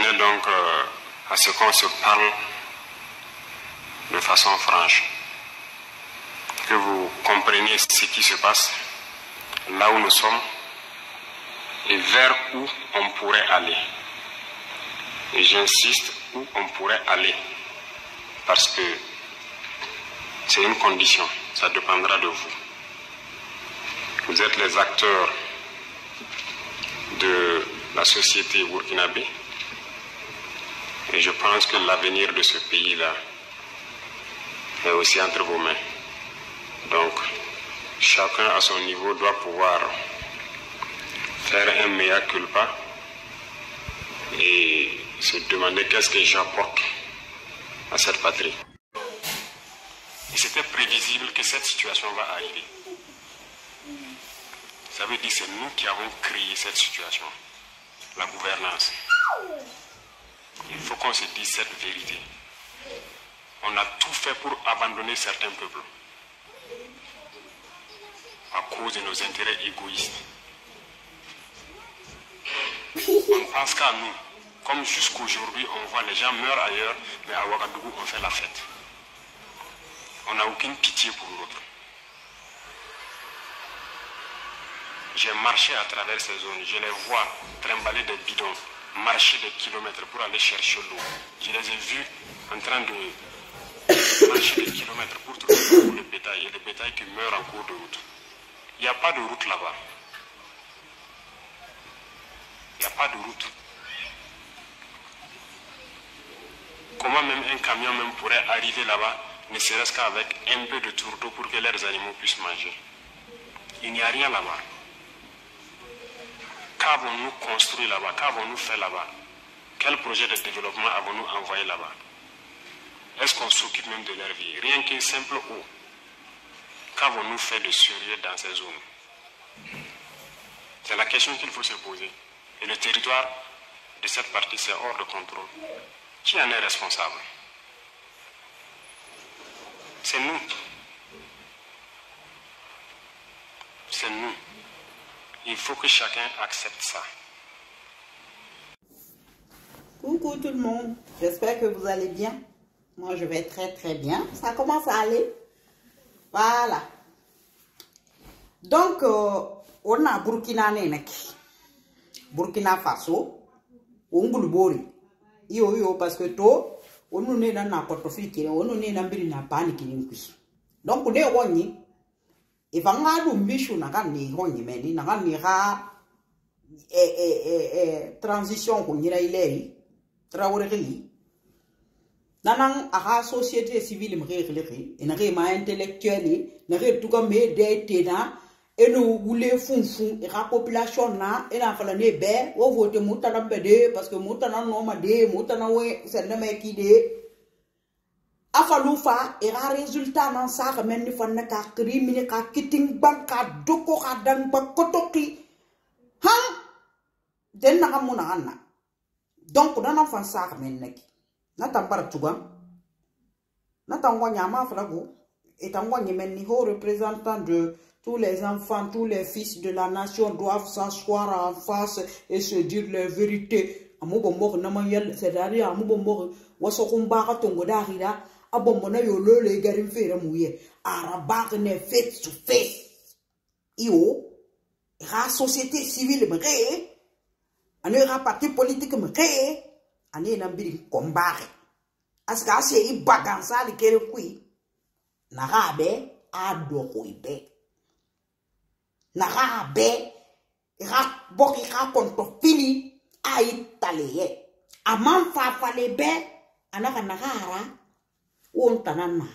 tenais donc à ce qu'on se parle de façon franche, que vous compreniez ce qui se passe, là où nous sommes et vers où on pourrait aller. Et j'insiste, où on pourrait aller, parce que c'est une condition, ça dépendra de vous. Vous êtes les acteurs de la société burkinabé et je pense que l'avenir de ce pays-là est aussi entre vos mains. Donc, chacun à son niveau doit pouvoir faire un mea culpa et se demander qu'est-ce que j'apporte à cette patrie. Et c'était prévisible que cette situation va arriver. Ça veut dire que c'est nous qui avons créé cette situation, la gouvernance. Il faut qu'on se dise cette vérité. On a tout fait pour abandonner certains peuples à cause de nos intérêts égoïstes. On pense qu'à nous. Comme jusqu'aujourd'hui, on voit les gens meurent ailleurs, mais à Ouagadougou, on fait la fête. On n'a aucune pitié pour l'autre. J'ai marché à travers ces zones, je les vois trimballer des bidons, marcher des kilomètres pour aller chercher l'eau. Je les ai vus en train de marcher des kilomètres pour trouver le bétail et le bétail qui meurt en cours de route. Il n'y a pas de route là-bas. Il n'y a pas de route. Comment même un camion même pourrait arriver là-bas, ne serait-ce qu'avec un peu de tourteau pour que leurs animaux puissent manger? Il n'y a rien là-bas. Qu'avons-nous construit là-bas? Qu'avons-nous fait là-bas? Quel projet de développement avons-nous envoyé là-bas? Est-ce qu'on s'occupe même de leur vie? Rien qu'une simple eau. Qu'avons-nous fait de sérieux dans ces zones? C'est la question qu'il faut se poser. Et le territoire de cette partie, c'est hors de contrôle. Qui en est responsable? C'est nous. C'est nous. Il faut que chacun accepte ça. Coucou tout le monde, j'espère que vous allez bien. Moi je vais très bien. Ça commence à aller. Voilà. Donc, on a Burkina Neneki. Burkina Faso. On Boulbori. Yo, parce que toi, on nous n'est dans la portefeuille, on nous n'est dans la panique. Donc, on est rogné. Et va ngadu mbishu nakani honyi meni nakani ha transition ko nyira ileri trawreli nanan aha société civile mreli ena re ma intellectuel na re tuka me de tena eno wule funfun e ra population na ena fala ne be wo vote mutana bede parce que mutana no ma de mutana we sende me ki de afalufa era résultat nan sa men ni fan ka crimine ka kiting banka doko ka dan ba kotoki han den na kamuna anna donc dana fan sa men neki na tambar tuga na tangwa nyama frago et tangwa men ni haut représentant de tous les enfants, tous les fils de la nation doivent s'asseoir en face et se dire la vérité. Amubo mor na mayel c'est-à-dire amubo mor wasokumba ka tongo darira abomona yolo le garim fere mouye arabar ne face to face io ra société civile mre ane ra parti politique mre ane na mbiri kombare aska se I baganza li kere kui na rabe ado koibe na rabe ra boki ra konto fini a italeye aman fa falebe anaka nagara on tanana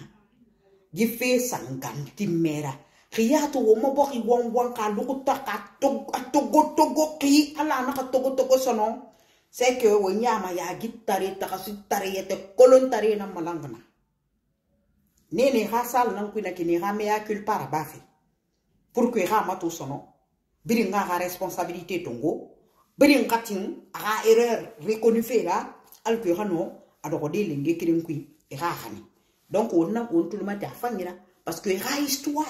gife sanganti mera khiyato wo moboki won ka lukuta ka togo ki ala na ka togo sono c'est que wo nyama ya gitare ta kasitare yete kolontare na malangana nene hasal nan kuina kini rame ya culpa rabafi pour que rama to sono biringa ga responsabilité tongo biringa tin a erreur reconnue fait là al que rano adorode lenge kirin kui erahani. Donc on a tout le monde à faire parce que la histoire,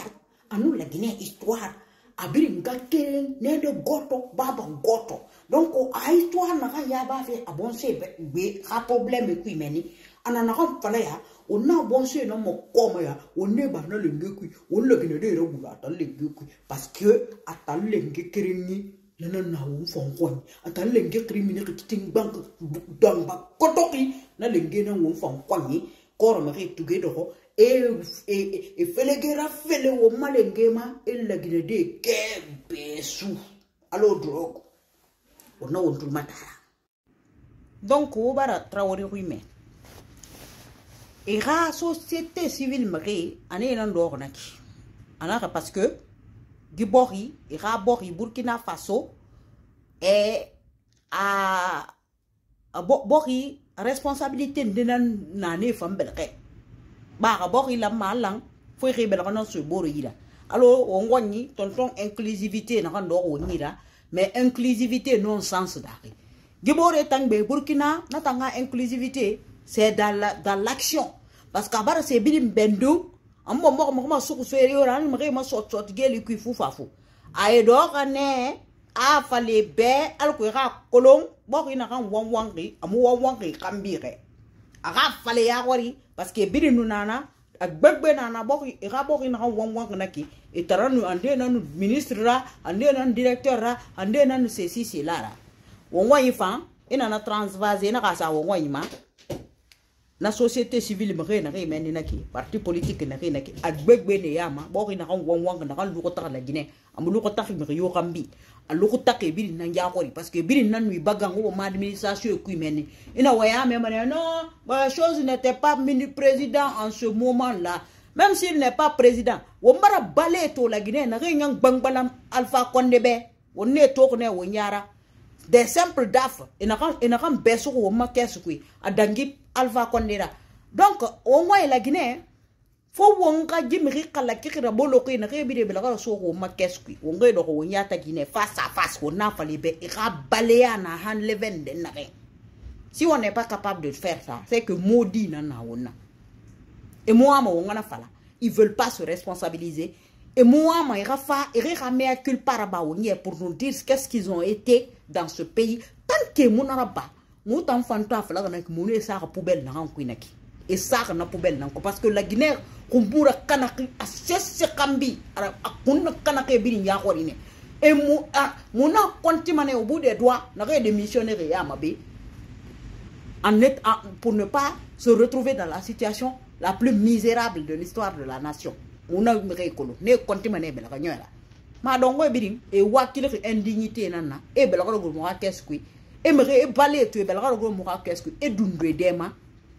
à nous la Guinée histoire, à biringa keren ne de goto baba goto Donc, à histoire, il y a un bon un problème qui mène. On a un palais, on a un bon c'est non, comme ya, on est pas dans le guéqui, on le gagne de roula, dans le guéqui, parce que, à ta langue kérini, non, on fait un coin, à ta langue criminelle qui ting banque, dans ma cotoki, na langue non, on fait un coin, corps me together, et fait les guerres, fait le malengema, et la guinée de kebesou, alors drogue. On a un matara. Donc, on va travailler oui et la société civile marie année n'endort naki. Alors parce que Gibori, Irabori, Burkina Faso et à Bori responsabilité de n'année femme belge. Barabori la malang, faut révéler ce bori là. Alors on voit ni tonton inclusivité n'a pas d'or mais inclusivité non sens d'arrêt. Gibori tangbe Burkina n'atanga inclusivité. C'est dans l'action. Parce qu'à part c'est bien bendou, en moment sur sérieux, on m'a sorti le cul fou fafou. Aïdor ne a fallu bé alquera colon, borina ran wangri, amu wangri kambire. A fallu yawari parce que bien nous nana, a bébé nana bori, et raborina ran wangri et taranu ande nan ministre ra, ande nan directeur ra, ande nan ceci c'est là. On voit y fan, et nana transvasé na rasa on voit la société civile me na remeni naki parti politique na naki agbegbe ne yama bori na wang na lu ko la Guinée am lu ko tax me yo kambi lu ko také bi na njakori parce que bi nan wi bagango ma administration ku meni ina waya me non la chose n'était pas président en ce moment là même s'il n'est pas président wo mara balé to la Guinée na nyang bangbalam Alpha Condé be wonne to ne wo nyara des simples daf ina kan beso wo ma kesu ku adangi Alpha Condé. Donc, au moins la Guinée, faut wonga jimri kala kikira bolo ko na rebi de bela so ko makesku wonga do ko nyata Guinée face à face ko na fali be ira balea na han leven de na. Si on n'est pas capable de faire ça, c'est que maudit na na wona. Et moi ma wonga na fala, ils veulent pas se responsabiliser. Et moi ma ira fa ira mea culpa ba wonye pour nous dire qu'est-ce qu'ils ont été dans ce pays tant que mon araba nous t'en fanta fala na ki monu esa poubelle na ranku inaki et ça na poubelle na parce que la Guinée kumbura kanaki asese kambi ara akuna kanake bi nya korine et mon a continué au bout des doigts na des missionnaires ya mabe en net pour ne pas se retrouver dans la situation la plus misérable de l'histoire de la nation on a récolo ne continué be la kanyola ma dongo birim e wakile indignité nana e be la ko mo qu'est-ce que et me balé tu belga le mo qu'est-ce que et dundwe dema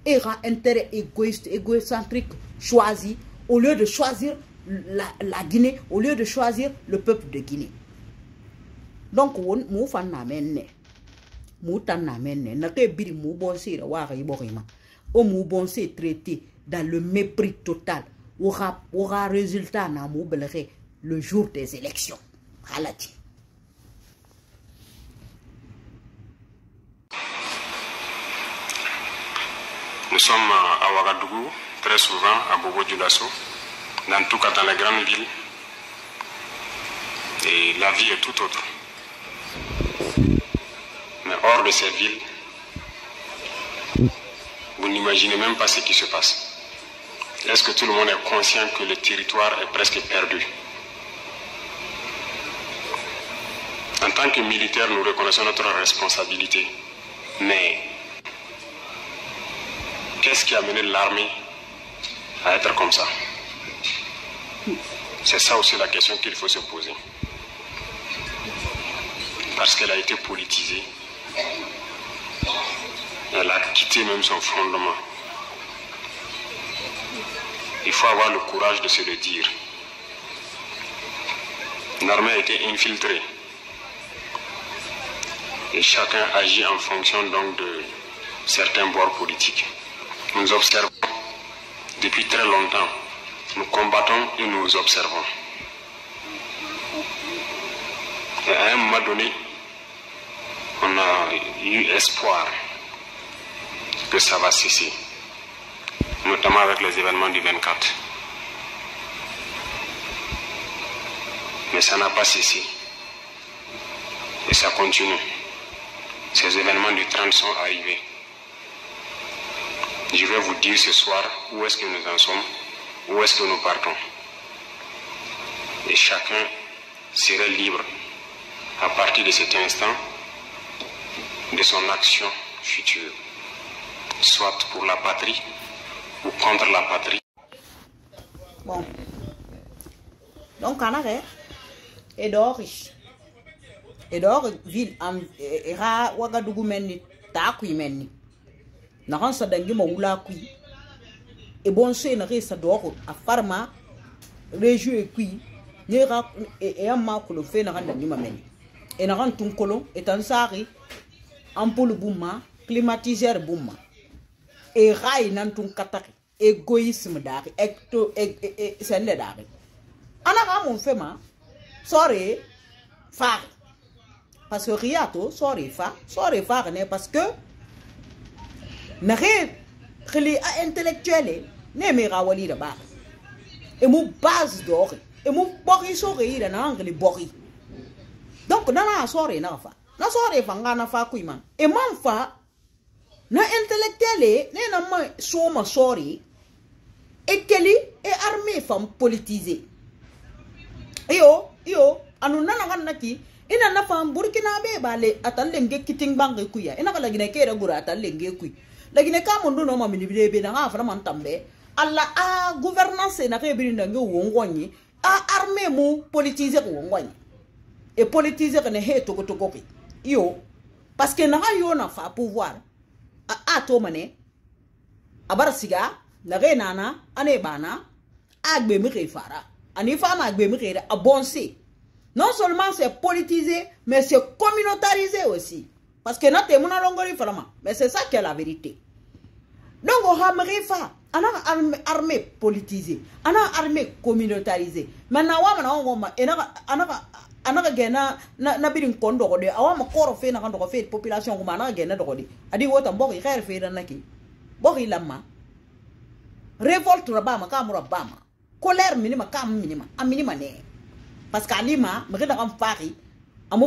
et ra intérêt égoïste égocentrique choisi au lieu de choisir la Guinée au lieu de choisir le peuple de Guinée. Donc on mo fan na menne mo tan na menne na ke biri mo bonsi ra wa ga iborima o mo bonsi traité dans le mépris total aura résultat na mo belere le jour des élections halati. Nous sommes à Ouagadougou, très souvent à Bobo-Dioulasso, dans tout cas dans les grandes villes. Et la vie est tout autre. Mais hors de ces villes, vous n'imaginez même pas ce qui se passe. Est-ce que tout le monde est conscient que le territoire est presque perdu? En tant que militaires, nous reconnaissons notre responsabilité. Mais qu'est-ce qui a mené l'armée à être comme ça? C'est ça aussi la question qu'il faut se poser. Parce qu'elle a été politisée. Elle a quitté même son fondement. Il faut avoir le courage de se le dire. L'armée a été infiltrée. Et chacun agit en fonction donc de certains bords politiques. Nous observons depuis très longtemps. Nous combattons et nous observons. Et à un moment donné, on a eu espoir que ça va cesser. Notamment avec les événements du 24. Mais ça n'a pas cessé. Et ça continue. ces événements du 30 sont arrivés. Je vais vous dire ce soir où est-ce que nous en sommes, où est-ce que nous partons. Et chacun serait libre, à partir de cet instant, de son action future, soit pour la patrie ou contre la patrie. Bon. Donc, Canada est d'Orish. Et d'or, ville, era Ouagadougou Menni, Takui Menni. Naran sa dangi ma wula kui. Et bon, c'est une race d'or, à Pharma, région et kui, n'era et un marque le fait n'a rien ma meni. Et n'a rien ton colon, est un sari, ampoule bouma, climatiseur bouma. Et raille n'en ton katari, égoïsme d'ari, c'est le d'ari. Anara mon fema, sorry, far. Parce que riato, sorry, far, parce que les intellectuels ne mera wali de bar. Et mon base d'or, et mon bori sorry, et n'angle les bori. Donc, nana sorry, na fa. Na sorry, fangana fa kuima. Et man fa, na intellectuel, ne na ma soma sorry, et keli, et armée femme politisée. Yo, anu nana naki, ina na fam Burkina be bale atalenge kiting bange kuya. Ina kala gine kera gura atalenge kuy. La gine ka mundu no mamini bebe na afra mantambe. Alla a gouvernance na rebiri ndange wongwanyi, a armée mu politiser wongwanyi. Et politiser ne he toko ki. Yo, parce que na yo na fa pouvoir. A to mané. Abara siga, na re nana, ane bana, agbe mi refara. Ani femme agbe mi re a bonse. Non seulement c'est politisé, mais c'est communautarisé aussi. Parce que notre mon longori vraiment. Mais c'est ça qui est la vérité. Donc on a une armée politisée, une armée communautarisée. Maintenant on a gena na birin kondo de awama koro fe na kando fe population ko mana gena do de adi wota mbok xer fe na ki bok lamma révolte rabama kamura bama colère minima kam minima am minima ne. Parce qu'Alima, je suis en Paris, je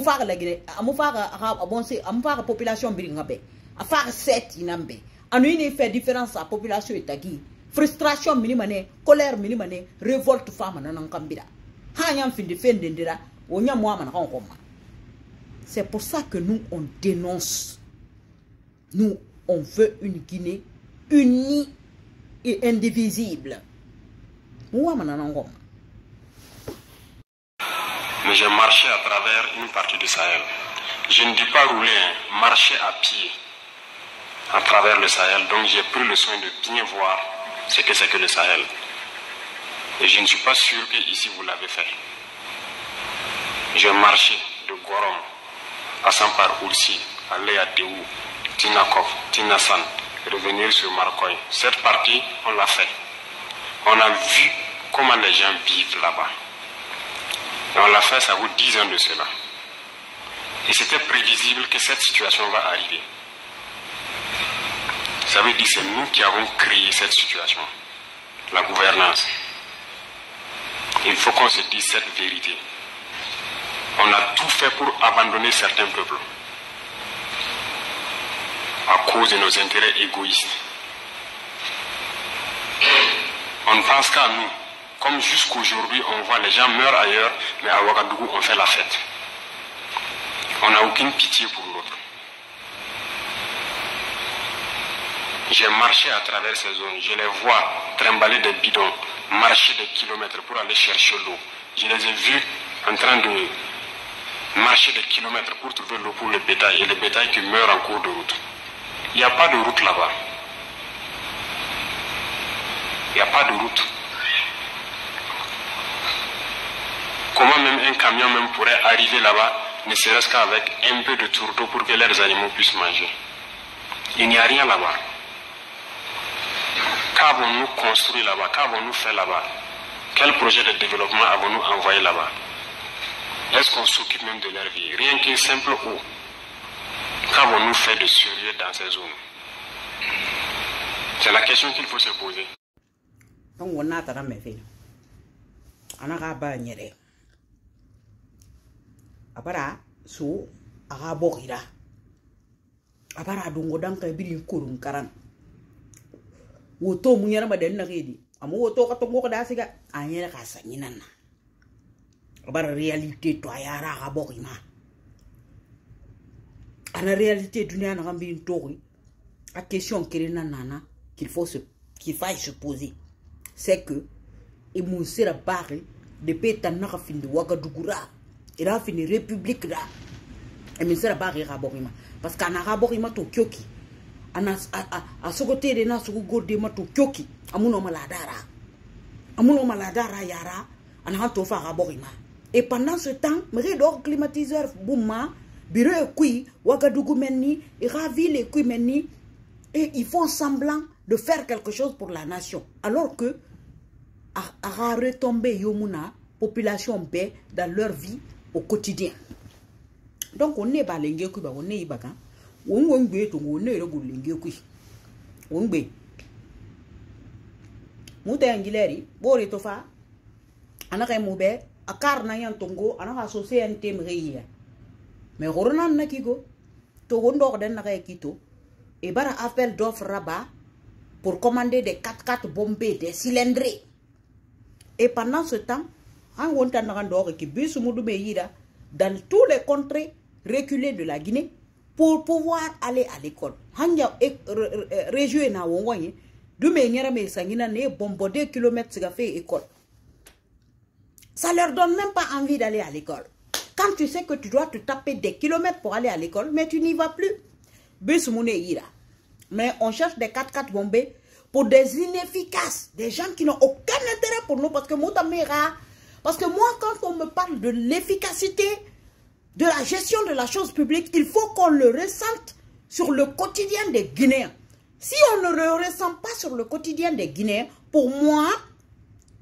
suis en population bilingue. À faire 7 inambe. Il fait différence à la population itagi. Frustration minimane, colère minimane, révolte femme nan kambira. Hanyam fin de fin d'endira, onya moi man roma. C'est pour ça que nous on dénonce. Nous on veut une Guinée unie et indivisible. Moi man nan roma. Mais j'ai marché à travers une partie du Sahel. Je ne dis pas rouler, marcher à pied à travers le Sahel. Donc j'ai pris le soin de bien voir ce que c'est que le Sahel. Et je ne suis pas sûr que ici vous l'avez fait. J'ai marché de Gorom, passant par Oursi, aller à Déou, Tinakov, Tinasan, revenir sur Marcoy. Cette partie, on l'a fait. On a vu comment les gens vivent là-bas. Et on l'a fait, ça vaut 10 ans de cela. Et c'était prévisible que cette situation va arriver. Ça veut dire que c'est nous qui avons créé cette situation. La gouvernance. Il faut qu'on se dise cette vérité. On a tout fait pour abandonner certains peuples. À cause de nos intérêts égoïstes. On ne pense qu'à nous. Comme jusqu'aujourd'hui, on voit les gens meurent ailleurs, mais à Ouagadougou, on fait la fête. On n'a aucune pitié pour l'autre. J'ai marché à travers ces zones. Je les vois trimballer des bidons, marcher des kilomètres pour aller chercher l'eau. Je les ai vus en train de marcher des kilomètres pour trouver l'eau pour le bétail et le bétail qui meurt en cours de route. Il n'y a pas de route là-bas. Il n'y a pas de route. Comment même un camion même pourrait arriver là-bas, ne serait-ce qu'avec un peu de tourteau pour que leurs animaux puissent manger. Il n'y a rien là-bas. Qu'avons-nous construit là-bas? Qu'avons-nous fait là-bas? Quel projet de développement avons-nous envoyé là-bas? Est-ce qu'on s'occupe même de leur vie? Rien qu'une simple eau. Qu'avons-nous fait de sérieux dans ces zones? C'est la question qu'il faut se poser. Donc on a tara me fait. Anaka ba nyere. Abara so aga bokira. abara dongo danka biri kurun karan woto munyara baden na redi amu woto ka tongo da siga anyere ka sanyinana abara réalité to ayara ga bokima ana réalité dunia na gambi ntori la question nana qu'il faille se poser c'est que et mon sera barré de pétan na fin de Ouagadougou et la fin de république là et mon sera barré raborima parce qu'en araborima to kyoki ana a ce côté de na su gorde ma to kyoki amuno maladara yara ana to fa raborima et pendant ce temps me dor climatiseur bouma bureau kui Ouagadougou menni et ravi les kui menni et ils font semblant de faire quelque chose pour la nation alors que à retomber yomuna population bé dans leur vie au quotidien. Donc on est balengé kui ba on est ibaka on ngbe to on est regulengé kui on ngbe muta ngileri bori to fa anaka mube akar na yan tongo anaka société mriya mais horona nakigo to wondo den na kito et bara appel d'offre rabat pour commander des 4x4 bombés des cylindrés. Et pendant ce temps, dans tous les contrées reculées de la Guinée, pour pouvoir aller à l'école. Ça leur donne même pas envie d'aller à l'école. Quand tu sais que tu dois te taper des kilomètres pour aller à l'école, mais tu n'y vas plus. Mais on cherche des 4x4 bombés pour des inefficaces, des gens qui n'ont aucun intérêt pour nous. Parce que moi, quand on me parle de l'efficacité de la gestion de la chose publique, il faut qu'on le ressente sur le quotidien des Guinéens. Si on ne le ressent pas sur le quotidien des Guinéens, pour moi,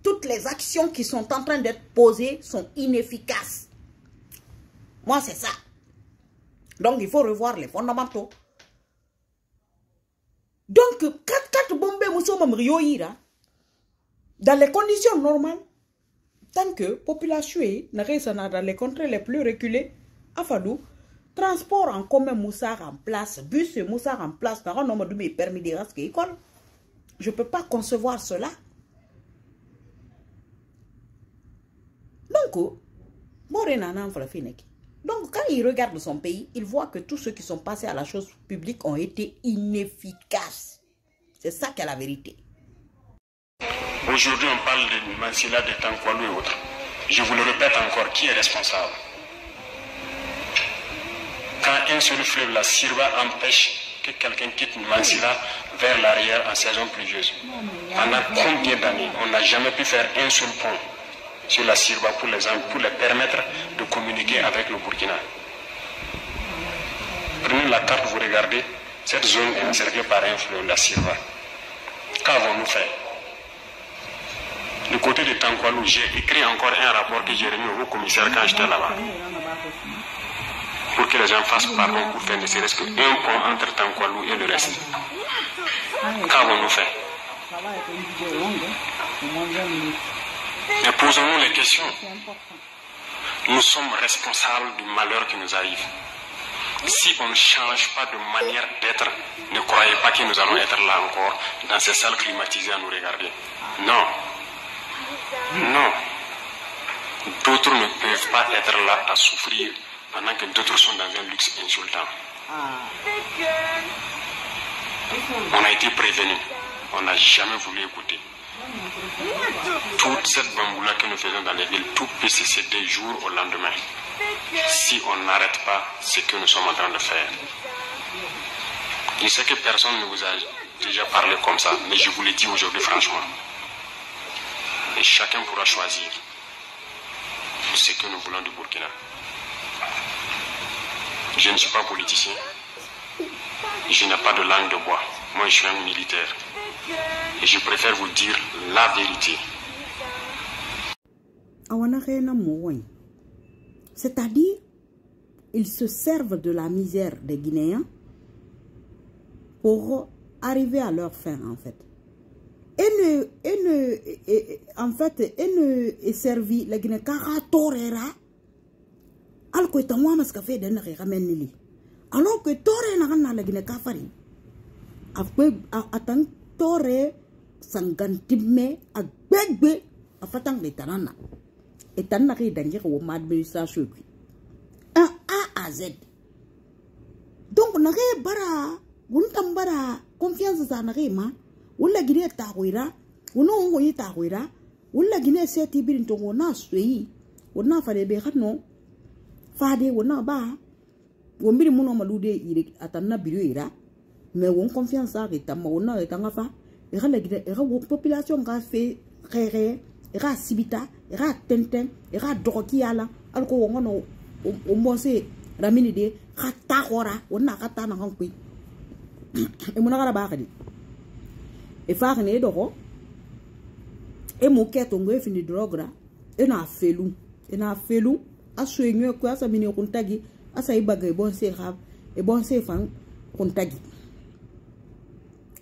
toutes les actions qui sont en train d'être posées sont inefficaces. Moi, c'est ça. Donc, il faut revoir les fondamentaux. Donc, 4x4 bombés dans les conditions normales, tant que la population est dans les contrées les plus reculées, a fallu transport en commun moussard en place, bus et moussard en place, dans un nombre de permis de race qui école. Je ne peux pas concevoir cela. Donc, quand il regarde son pays, il voit que tous ceux qui sont passés à la chose publique ont été inefficaces. C'est ça qui est la vérité. Aujourd'hui, on parle de Mansilla, de Tankwalou et autres. Je vous le répète encore, qui est responsable? Quand un seul fleuve, la Sirva, empêche que quelqu'un quitte Mansilla vers l'arrière en saison pluvieuse, pendant combien d'années on n'a jamais pu faire un seul pont sur la Sirva pour les permettre de communiquer avec le Burkina? Prenez la carte, vous regardez, cette zone est encerclée par un fleuve, la Sirva. Qu'avons-nous fait? Du côté de Tankwalou, j'ai écrit encore un rapport que j'ai remis au commissaire quand j'étais là-bas, pour que les gens fassent pardon pour faire ne serait-ce qu'un pont entre Tankwalou et le reste. Qu'avons-nous fait? Mais posons-nous les questions. Nous sommes responsables du malheur qui nous arrive. Si on ne change pas de manière d'être, ne croyez pas que nous allons être là encore, dans ces salles climatisées à nous regarder. Non. Non. D'autres ne peuvent pas être là à souffrir pendant que d'autres sont dans un luxe insultant. On a été prévenus. On n'a jamais voulu écouter. Toute cette bamboula que nous faisons dans les villes, tout peut cesser des jours au lendemain. Si on n'arrête pas ce que nous sommes en train de faire. Je sais que personne ne vous a déjà parlé comme ça, mais je vous le dis aujourd'hui franchement. Et chacun pourra choisir ce que nous voulons du Burkina. Je ne suis pas politicien. Je n'ai pas de langue de bois. Moi, je suis un militaire. Et je préfère vous dire la vérité. C'est-à-dire, ils se servent de la misère des Guinéens pour arriver à leur fin, en fait. Et servi la Guinée Karatorera. Alko est en moi, parce que fait d'un ramener. Alors que tore na la gine kafari. Atang tore sangantime a gbegbe a fatang de tanana. Et tanaki danger au administration. Un A à Z. Donc, on a bara, on tambara, confiance à Narima, on la guinée taouira, on a envoyé taouira, on la guinée c'est ibrinto, on a suivi, on a fait des béranos, fade, on a bas, on mire mon maloude, il a un abuira, mais on confiance à Rita, on a et un afa, et la population a fait ré, et a sibita, et a tenten, et a drokiala, alcool, on pensait. Ramini de kata hora wonna kata na hankui e mona gara ba kadi e fa ne do ko e mo keto ngoy fini drogra e na felu aso enyo ko asa mini kuntagi asa ibaga bon se khab e bon se fan kuntagi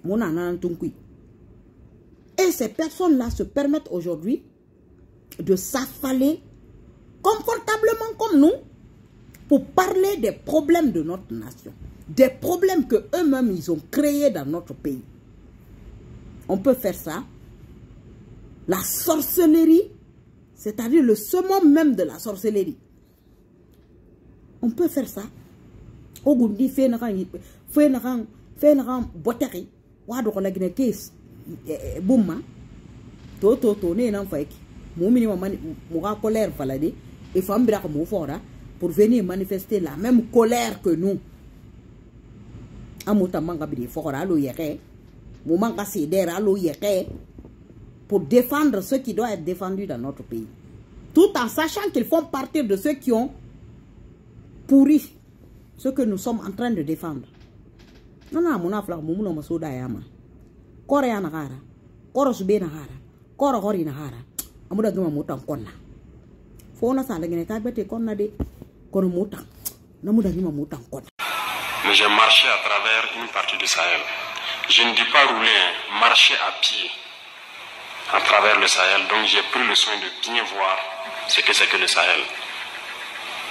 mona nan tunkui. Et ces personnes là se permettent aujourd'hui de s'affaler confortablement comme nous pour parler des problèmes de notre nation, des problèmes que eux-mêmes ils ont créés dans notre pays. On peut faire ça. La sorcellerie, c'est-à-dire le summum même de la sorcellerie. On peut faire ça. Ogundi fait naran boteri, wado ko la gine kes boumma, to ne nan faiki. Moumini moura colère valade et femme bra mo fora pour venir manifester la même colère que nous. Amouta manga bidi fora lo yere, moumanga sidera lo yere, pour défendre ce qui doit être défendu dans notre pays. Tout en sachant qu'ils font partie de ceux qui ont pourri ce que nous sommes en train de défendre. Non, non, mon affaire, mon nom est Yama. Korea Nagara, Koros B Nagara, Koro Hori Nagara, Amuda Guma Mutan Kona. Fona Salagene Kabete Kona de Konomuta, Namuda Guma Mutan Kona. Mais j'ai marché à travers une partie du Sahel. Je ne dis pas rouler, marcher à pied à travers le Sahel. Donc j'ai pris le soin de bien voir ce que c'est que le Sahel.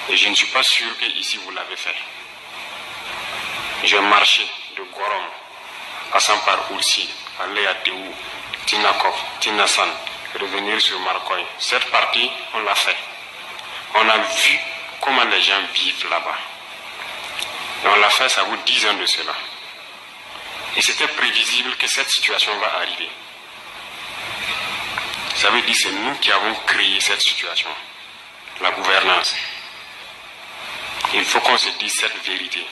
Et je ne suis pas sûr que ici vous l'avez fait. J'ai marché de Gorom, passant par Oursi, aller à Théou, Tinakov, Tinasan, revenir sur Marcoy. Cette partie, on l'a fait. On a vu comment les gens vivent là-bas. Et on l'a fait, ça vaut 10 ans de cela. Et c'était prévisible que cette situation va arriver. Ça veut dire que c'est nous qui avons créé cette situation. La gouvernance. Il faut qu'on se dise cette vérité.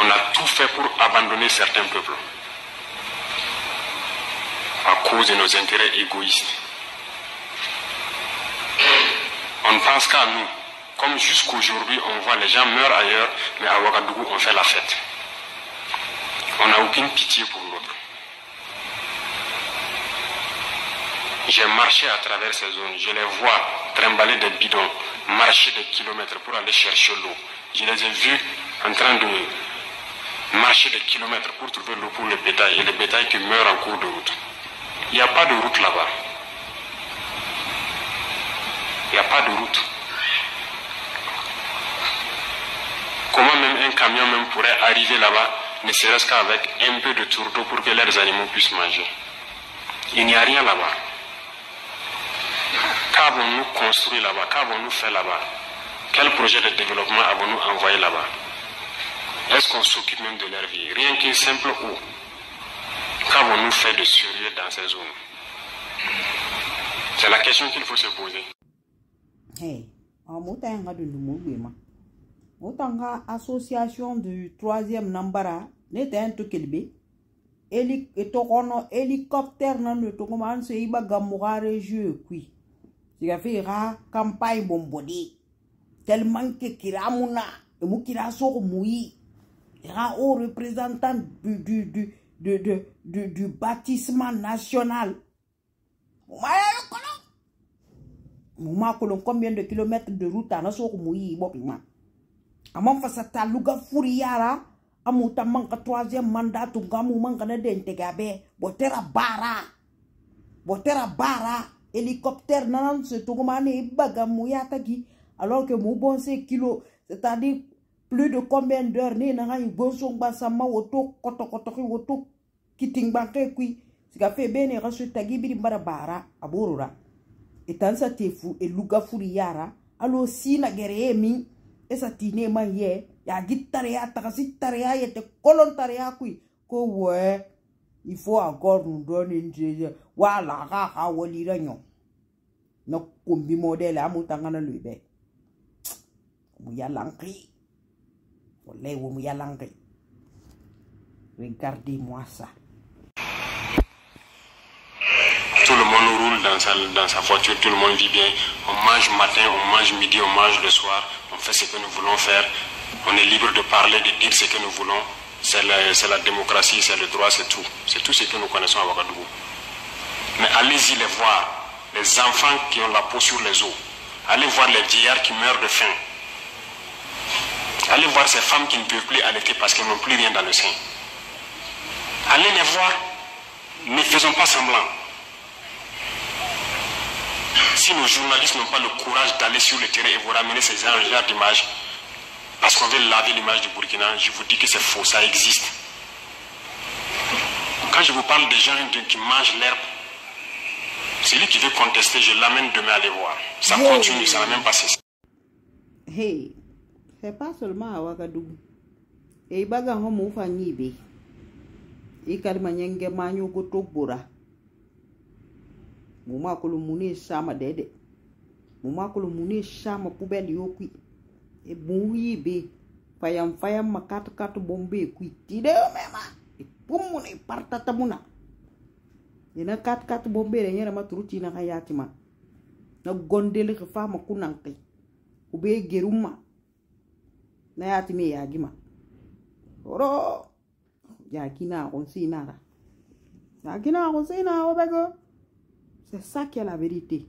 On a tout fait pour abandonner certains peuples à cause de nos intérêts égoïstes. On ne pense qu'à nous. Comme jusqu'aujourd'hui, on voit les gens meurent ailleurs, mais à Ouagadougou, on fait la fête. On n'a aucune pitié pour l'autre. J'ai marché à travers ces zones. Je les vois trimballer des bidons, marcher des kilomètres pour aller chercher l'eau. Je les ai vus en train de marcher des kilomètres pour trouver l'eau pour le bétail et le bétail qui meurt en cours de route. Il n'y a pas de route là-bas. Il n'y a pas de route. Comment même un camion même pourrait arriver là-bas, ne serait-ce qu'avec un peu de tourteau pour que leurs animaux puissent manger? Il n'y a rien là-bas. Qu'avons-nous construit là-bas? Qu'avons-nous fait là-bas? Quel projet de développement avons-nous envoyé là-bas? Est-ce qu'on s'occupe même de leur vie? Rien qu'une simple eau. Qu'avons-nous fait de sérieux dans ces zones? C'est la question qu'il faut se poser. Hey, Motanga association du 3e Nambara n'était un truc élevé. Hélicoptère nan le tokoman se iba gamorare jeu qui. C'est a fait campagne bombodé. Tellement que kiramuna et mukira soro moui. Era haut représentant du bâtissement national. Mouma kolon combien de kilomètres de route à soro moui bopima. Amon face à Taluga Furiara, Amuta manque 3e mandat, tout gamou manque d'integabe, Botera bara, hélicoptère nan se tourmane bagamouyatagi, alors que mon bon c'est kilo, c'est-à-dire plus de combien d'heures ne na ngai bonsong basama woto kotokotoki woto kiting banke kui sika fe bene rasu tagi biri mbara bara aborora etansa tefu eluga furi yara alo sina gere mi esa tine ma ye ya gitare ya takasitare ya yete kolontare ya kui ko we il faut encore nous donner une wala ga wali ranyo no kumbi modele amutangana lube mu yalanki wala mu yalanki regardez-moi ça. Tout le monde roule dans sa voiture, tout le monde vit bien. On mange matin, on mange midi, on mange le soir. On fait ce que nous voulons faire. On est libre de parler, de dire ce que nous voulons. C'est la démocratie, c'est le droit, c'est tout. C'est tout ce que nous connaissons à Ouagadougou. Mais allez-y les voir. Les enfants qui ont la peau sur les os. Allez voir les vieillards qui meurent de faim. Allez voir ces femmes qui ne peuvent plus allaiter parce qu'elles n'ont plus rien dans le sein. Allez les voir. Ne faisons pas semblant. Si nos journalistes n'ont pas le courage d'aller sur le terrain et vous ramener ces genres d'images, parce qu'on veut laver l'image du Burkina, je vous dis que c'est faux, ça existe. Quand je vous parle des gens qui mangent l'herbe, celui qui veut contester, je l'amène demain à les voir. Ça continue, ça n'a même pas cessé. Hey, c'est pas seulement à Ouagadougou. Et il y a des gens qui font des il y a des gens qui font muma kolo mune sama dede muma kolo mune sama poubelle yokui e bonwi be fayam makat bombe kui tide mema e pumune partata muna ina kat bombe re nyera matruti na hayatima na gondele ke fama kunanke ube geruma na yatime yagima oro yakina on sinara obego. C'est ça qui est la vérité.